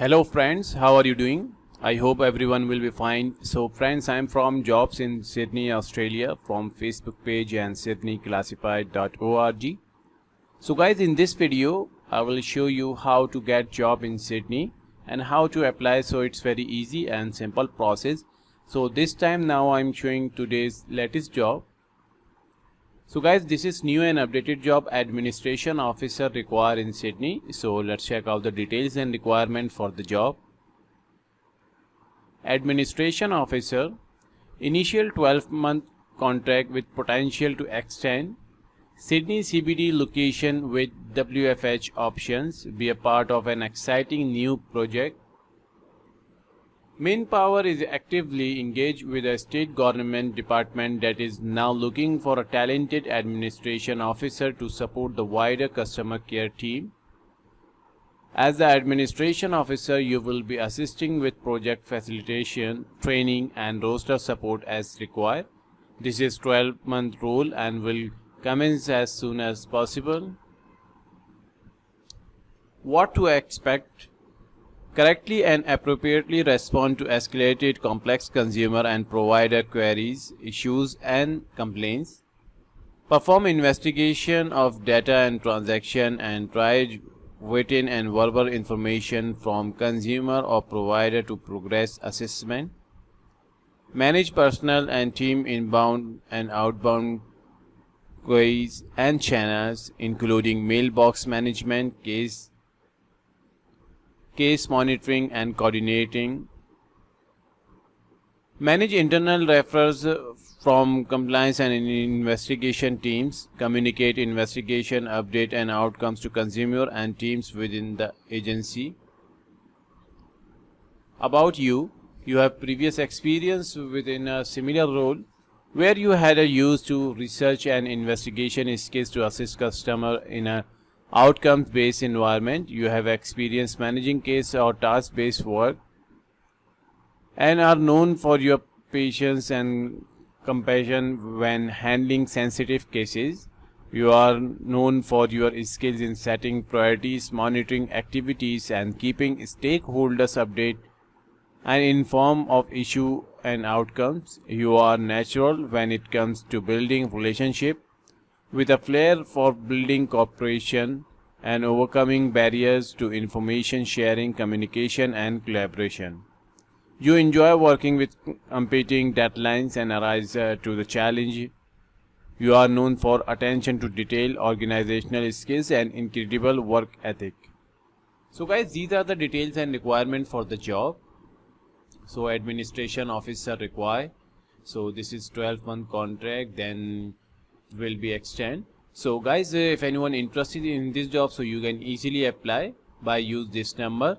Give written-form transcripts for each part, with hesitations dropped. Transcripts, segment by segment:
Hello friends, how are you doing? I hope everyone will be fine. So friends, I am from Jobs in Sydney, Australia from Facebook page and sydneyclassified.org. So guys, in this video, I will show you how to get job in Sydney and how to apply. So it's very easy and simple process. So this time now I'm showing today's latest job. So guys, this is new and updated job, administration officer required in Sydney. So let's check out the details and requirement for the job. Administration officer, initial 12-month contract with potential to extend. Sydney CBD location with WFH options. Be a part of an exciting new project. Manpower is actively engaged with a state government department that is now looking for a talented administration officer to support the wider customer care team. As the administration officer, you will be assisting with project facilitation, training and roster support as required. This is 12-month role and will commence as soon as possible. What to expect? Correctly and appropriately respond to escalated complex consumer and provider queries, issues and complaints. Perform investigation of data and transaction and triage written and verbal information from consumer or provider to progress assessment. Manage personnel and team inbound and outbound queries and channels, including mailbox management, case monitoring and coordinating. Manage internal referrals from compliance and investigation teams. Communicate investigation, update and outcomes to consumer and teams within the agency. About you. You have previous experience within a similar role where you had a use to research and investigation skills to assist customer in a outcomes-based environment. You have experience managing case or task-based work and are known for your patience and compassion when handling sensitive cases. You are known for your skills in setting priorities, monitoring activities and keeping stakeholders updated and informed of issue and outcomes. You are natural when it comes to building relationship with a flair for building cooperation and overcoming barriers to information sharing, communication and collaboration. You enjoy working with competing deadlines and arise to the challenge. You are known for attention to detail, organizational skills and incredible work ethic. So guys, these are the details and requirements for the job. So administration officer required. So this is 12-month contract, then will be extend. So guys, if anyone interested in this job, so you can easily apply by use this number.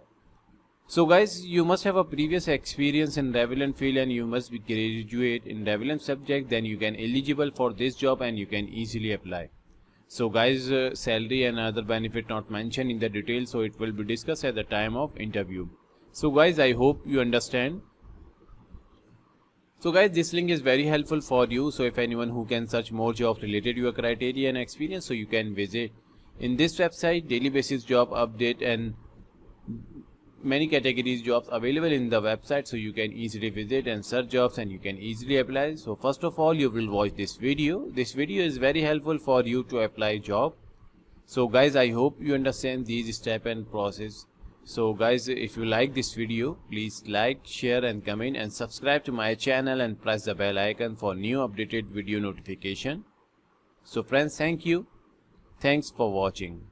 So guys, you must have a previous experience in relevant field and you must be graduate in relevant subject, then you can eligible for this job and you can easily apply. So guys, salary and other benefit not mentioned in the details, so it will be discussed at the time of interview. So guys, I hope you understand. So guys, this link is very helpful for you. So if anyone who can search more jobs related to your criteria and experience, so you can visit in this website. Daily basis job update and many categories jobs available in the website, so you can easily visit and search jobs and you can easily apply. So first of all, you will watch this video. This video is very helpful for you to apply job. So guys, I hope you understand these step and process. So guys, if you like this video, please like, share and comment and subscribe to my channel and press the bell icon for new updated video notification. So friends, thank you. Thanks for watching.